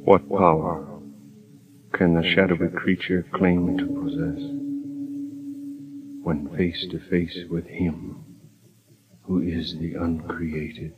What power can the shadowy creature claim to possess when face to face with him who is the uncreated?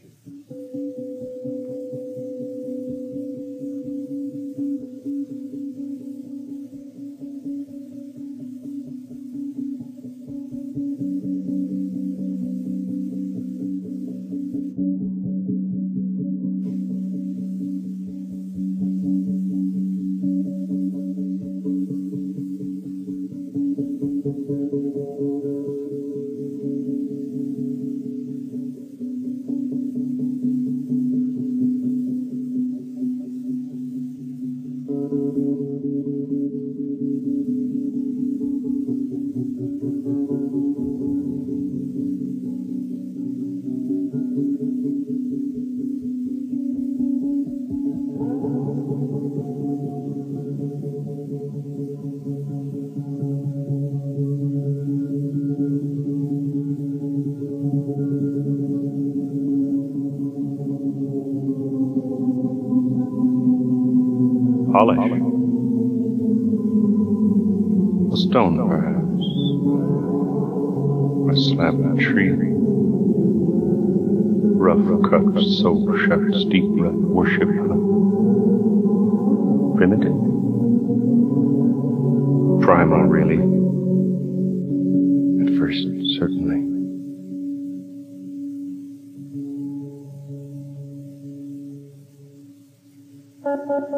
Polish. A stone, perhaps. A slab of tree. Rough cut, soul shut, steep breath, worship. Primitive. Primal, really. At first, certainly.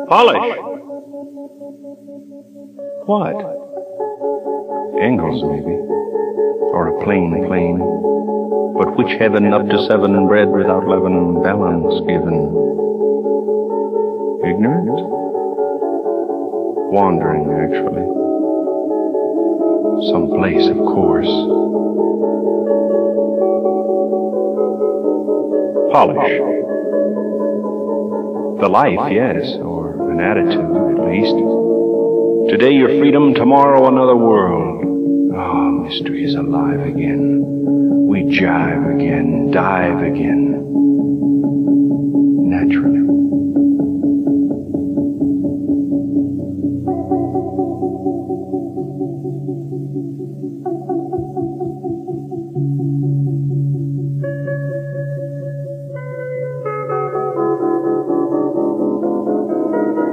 Polish! What? Angles, maybe. Or a plain plane. But which heaven up to 7 bread without leaven, balance given? Ignorant? Wandering, actually. Some place, of course. Polish. The life, yes, or an attitude, at least. Today your freedom, tomorrow another world. Ah, mystery is alive again. We jive again, dive again. Naturally.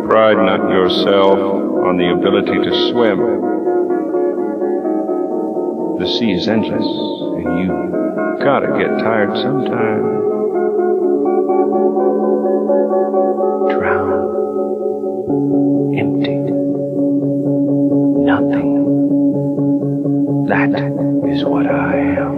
Pride not yourself on the ability to swim. The sea is endless, and you gotta get tired sometime. Drown. Emptied. Nothing. That is what I am.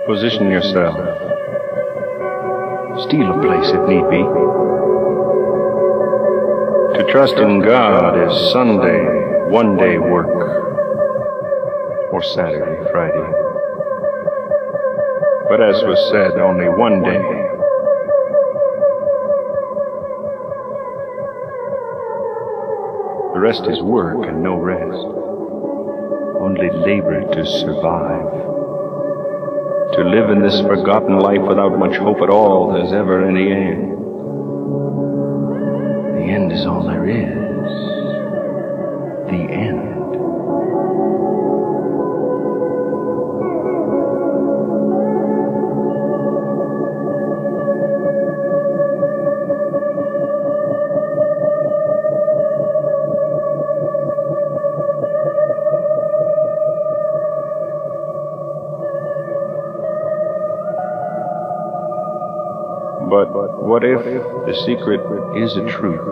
Position yourself. Steal a place if need be. To trust in God is Sunday, one-day work, or Saturday, Friday. But as was said, only one day. The rest is work and no rest. Only labor to survive. To live in this forgotten life without much hope at all there's ever any end. The end is all there is. The end. But what if the secret is a truth,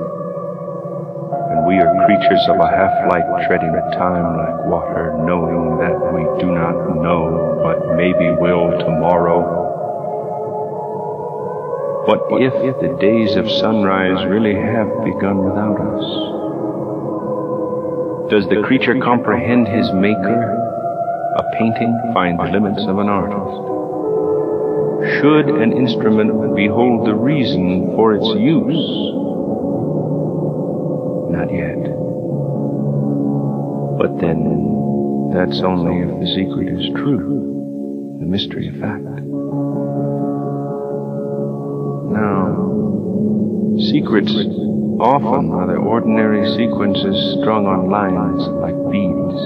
and We are creatures of a half-light treading time like water, knowing that we do not know, but maybe will tomorrow. What if the days of sunrise really have begun without us? Does the creature comprehend his maker? A painting find the limits of an artist? Should an instrument behold the reason for its use? Not yet. But then, that's only if the secret is true, the mystery of fact. Now, secrets often are the ordinary sequences strung on lines like beads.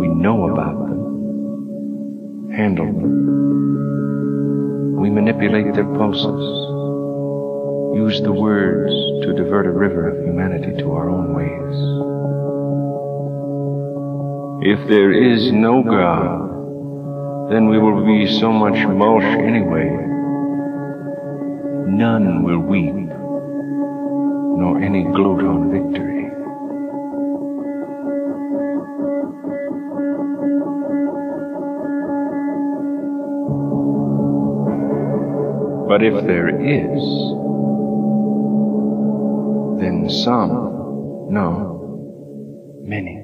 We know about them, handle them. We manipulate their pulses, use the words to divert a river of humanity to our own ways. If there is no God, then we will be so much mulch anyway. None will weep, nor any gloat on victory. But if there is, then some, no, many,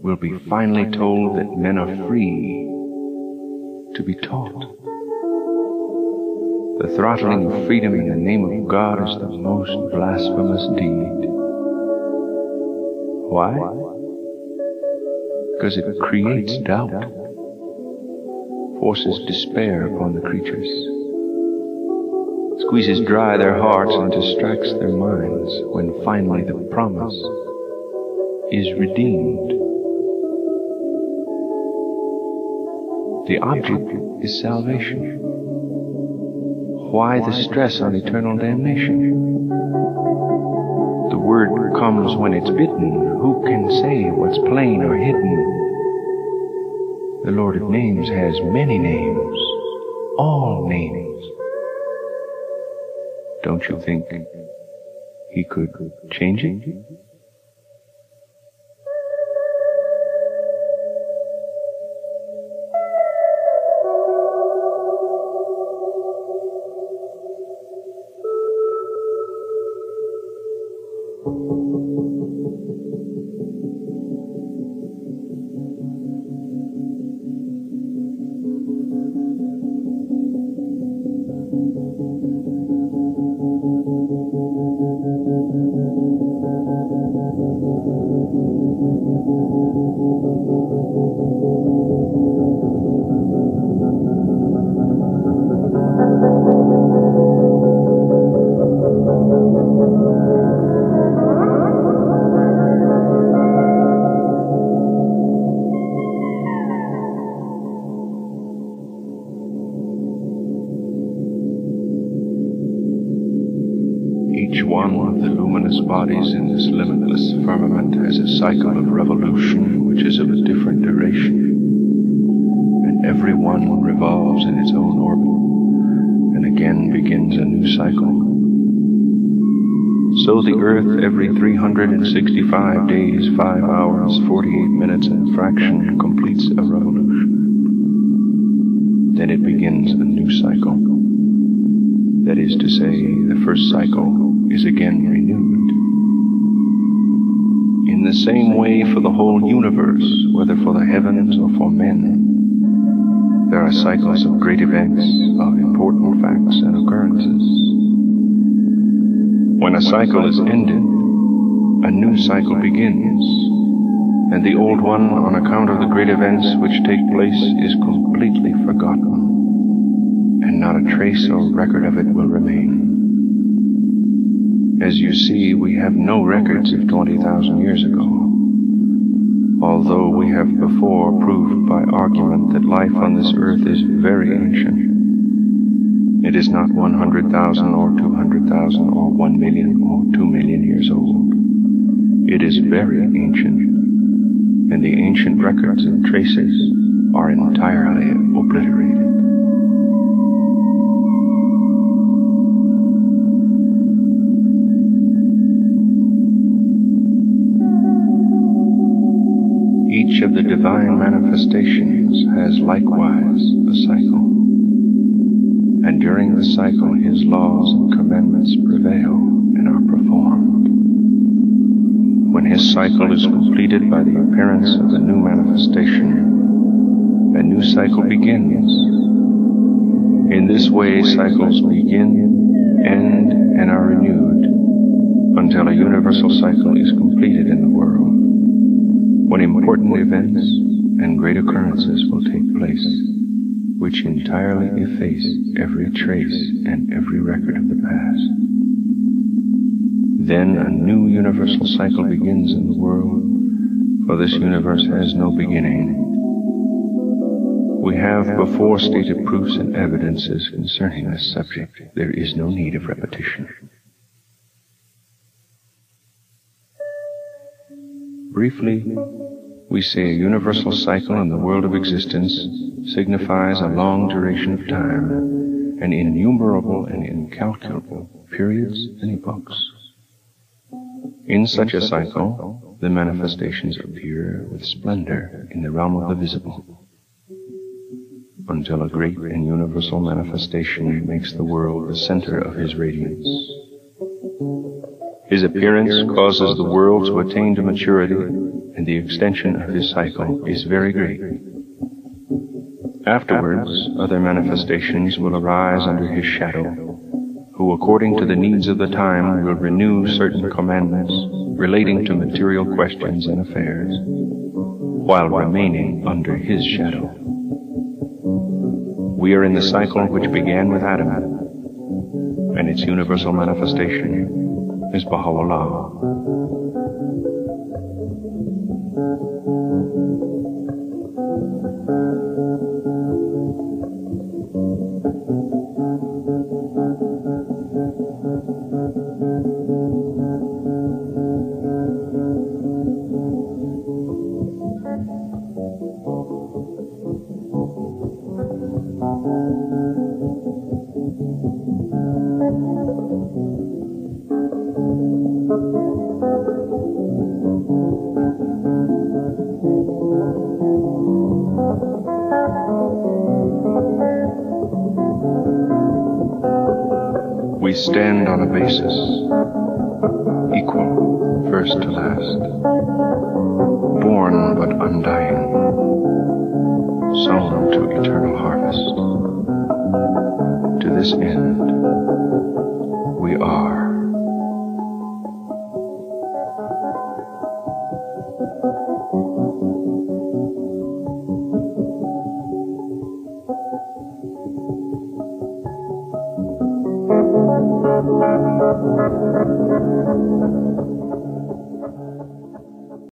will be finally told that men are free to be taught. The throttling of freedom in the name of God is the most blasphemous deed. Why? Because it creates doubt, forces despair upon the creatures, squeezes dry their hearts and distracts their minds when finally the promise is redeemed. The object is salvation. Why the stress on eternal damnation? The word comes when it's bidden. Who can say what's plain or hidden? The Lord of names has many names, all names. Don't you think he could change it? Each one of the luminous bodies in this limitless firmament has a cycle of revolution which is of a different duration, and every one revolves in its own orbit, and again begins a new cycle. So the Earth every 365 days, 5 hours, 48 minutes, and a fraction completes a revolution. Then it begins a new cycle. That is to say, the first cycle is again renewed. In the same way for the whole universe, whether for the heavens or for men, there are cycles of great events, of important facts and occurrences. When a cycle is ended, a new cycle begins, and the old one, on account of the great events which take place, is completely forgotten, and not a trace or record of it will remain. As you see, we have no records of 20,000 years ago, although we have before proved by argument that life on this earth is very ancient. It is not 100,000 or 200,000 or 1 million or 2 million years old. It is very ancient, and the ancient records and traces are entirely obliterated. Each of the divine manifestations has likewise a cycle, and during the cycle his laws and commandments prevail and are performed. When his cycle is completed by the appearance of the new manifestation, a new cycle begins. In this way, cycles begin, end, and are renewed until a universal cycle is completed in the world, when important events and great occurrences will take place, which entirely efface every trace and every record of the past. Then a new universal cycle begins in the world, for this universe has no beginning. We have before stated proofs and evidences concerning this subject. There is no need of repetition. Briefly, we say a universal cycle in the world of existence signifies a long duration of time, and innumerable and incalculable periods and epochs. In such a cycle, the manifestations appear with splendor in the realm of the visible, until a great and universal manifestation makes the world the center of his radiance. His appearance causes the world to attain to maturity, and the extension of his cycle is very great. Afterwards, other manifestations will arise under his shadow, who according to the needs of the time will renew certain commandments relating to material questions and affairs, while remaining under his shadow. We are in the cycle which began with Adam, and its universal manifestation is Baha'u'llah. We stand on a basis equal, first to last, born but undying, sown to eternal harvest. To this end, we are.